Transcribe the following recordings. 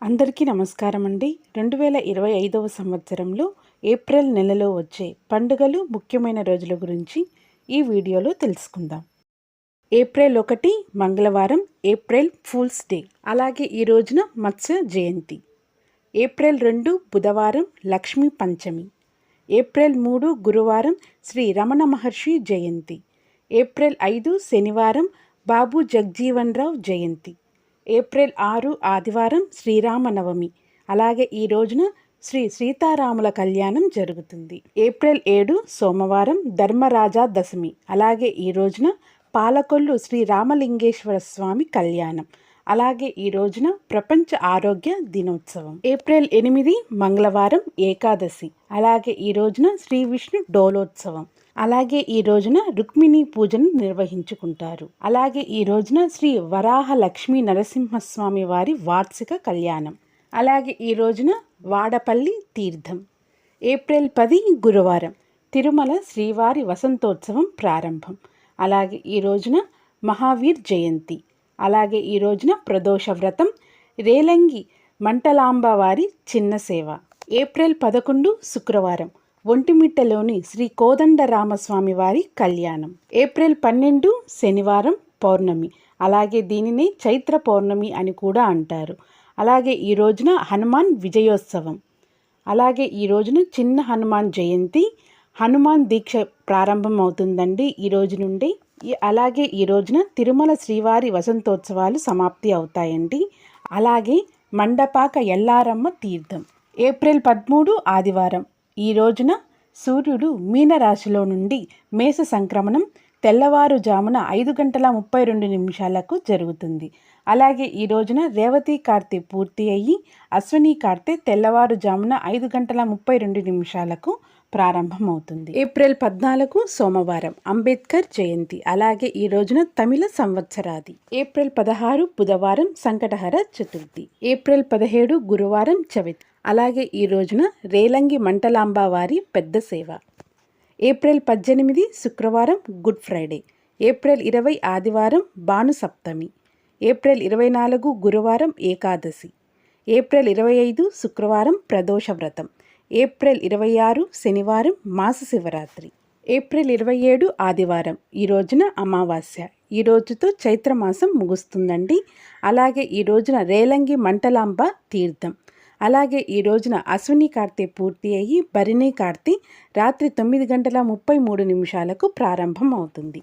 అందరికీ నమస్కారం అండి. 2025వ సంవత్సరంలో ఏప్రిల్ నెలలో వచ్చే పండుగలు, ముఖ్యమైన రోజుల గురించి ఈ వీడియోలో తెలుసుకుందాం. ఏప్రిల్ 1 మంగళవారం, ఏప్రిల్ ఫూల్స్ డే. అలాగే ఈ రోజున మత్స్య జయంతి. ఏప్రిల్ 2 బుధవారం, లక్ష్మీ పంచమి. ఏప్రిల్ 3 గురువారం, శ్రీ రమణ మహర్షి జయంతి. ఏప్రిల్ 5 శనివారం, బాబు జగ్జీవన్ రావు జయంతి. ఏప్రిల్ 6 ఆదివారం, శ్రీరామనవమి. అలాగే ఈ రోజున శ్రీ సీతారాముల కళ్యాణం జరుగుతుంది. ఏప్రిల్ 7 సోమవారం, ధర్మరాజా దశమి. అలాగే ఈ రోజున పాలకొల్లు శ్రీ రామలింగేశ్వర స్వామి కళ్యాణం. అలాగే ఈ రోజున ప్రపంచ ఆరోగ్య దినోత్సవం. ఏప్రిల్ 8 మంగళవారం, ఏకాదశి. అలాగే ఈ రోజున శ్రీ విష్ణు డోలోత్సవం. అలాగే ఈ రోజున రుక్మిణీ పూజను నిర్వహించుకుంటారు. అలాగే ఈ రోజున శ్రీ వరాహ లక్ష్మీ నరసింహస్వామి వారి వార్షిక కళ్యాణం. అలాగే ఈ రోజున వాడపల్లి తీర్థం. ఏప్రిల్ 10 గురువారం, తిరుమల శ్రీవారి వసంతోత్సవం ప్రారంభం. అలాగే ఈ రోజున మహావీర్ జయంతి. అలాగే ఈ రోజున ప్రదోష వ్రతం, రేలంగి మంటలాంబ వారి చిన్న సేవ. ఏప్రిల్ 11 శుక్రవారం, ఒంటిమిట్టలోని శ్రీ కోదండరామస్వామి వారి కళ్యాణం. ఏప్రిల్ 12 శనివారం, పౌర్ణమి. అలాగే దీనిని చైత్ర పౌర్ణమి అని కూడా అంటారు. అలాగే ఈ రోజున హనుమాన్ విజయోత్సవం. అలాగే ఈ రోజున చిన్న హనుమాన్ జయంతి, హనుమాన్ దీక్ష ప్రారంభం అవుతుందండి ఈ రోజు నుండి. అలాగే ఈ రోజున తిరుమల శ్రీవారి వసంతోత్సవాలు సమాప్తి అవుతాయండి. అలాగే మండపాక ఎల్లారమ్మ తీర్థం. ఏప్రిల్ 13 ఆదివారం. ఈ రోజున సూర్యుడు మీనరాశిలో నుండి మేష సంక్రమణం తెల్లవారుజామున 5:32 జరుగుతుంది. అలాగే ఈ రోజున రేవతి కార్తె పూర్తి అయ్యి అశ్విని కార్తె తెల్లవారుజామున 5:32 ప్రారంభమవుతుంది. ఏప్రిల్ 14 సోమవారం, అంబేద్కర్ జయంతి. అలాగే ఈ రోజున తమిళ సంవత్సరాది. ఏప్రిల్ 16 బుధవారం, సంకటహర చతుర్థి. ఏప్రిల్ 17 గురువారం, చవితి. అలాగే ఈ రోజున రేలంగి మంటలాంబ వారి పెద్ద సేవ. ఏప్రిల్ 18 శుక్రవారం, గుడ్ ఫ్రైడే. ఏప్రిల్ 20 ఆదివారం, భాను సప్తమి. ఏప్రిల్ 24 గురువారం, ఏకాదశి. ఏప్రిల్ 25 శుక్రవారం, ప్రదోష వ్రతం. ఏప్రిల్ 26 శనివారం, మాస శివరాత్రి. ఏప్రిల్ 27 ఆదివారం. ఈ రోజున అమావాస్య. ఈ రోజుతో చైత్రమాసం ముగుస్తుందండి. అలాగే ఈ రోజున రేలంగి మంటలాంబ తీర్థం. అలాగే ఈ రోజున అశ్విని కార్తె పూర్తి అయ్యి భరిణి కార్తె రాత్రి 9:33 ప్రారంభం అవుతుంది.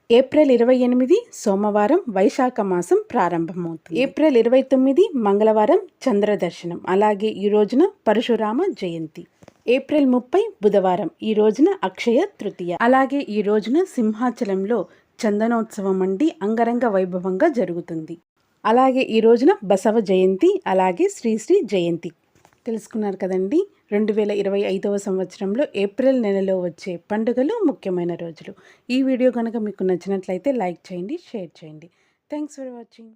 ఏప్రిల్ 28 సోమవారం, వైశాఖ మాసం ప్రారంభమవుతుంది. ఏప్రిల్ 29 మంగళవారం, చంద్రదర్శనం. అలాగే ఈ రోజున పరశురామ జయంతి. ఏప్రిల్ 30 బుధవారం. ఈ రోజున అక్షయ తృతీయ. అలాగే ఈ రోజున సింహాచలంలో చందనోత్సవం అండి అంగరంగ వైభవంగా జరుగుతుంది. అలాగే ఈ రోజున బసవ జయంతి, అలాగే శ్రీశ్రీ జయంతి. తెలుసుకున్నారు కదండి 2025వ సంవత్సరంలో ఏప్రిల్ నెలలో వచ్చే పండుగలు, ముఖ్యమైన రోజులు. ఈ వీడియో కనుక మీకు నచ్చినట్లయితే లైక్ చేయండి, షేర్ చేయండి. Thanks for watching.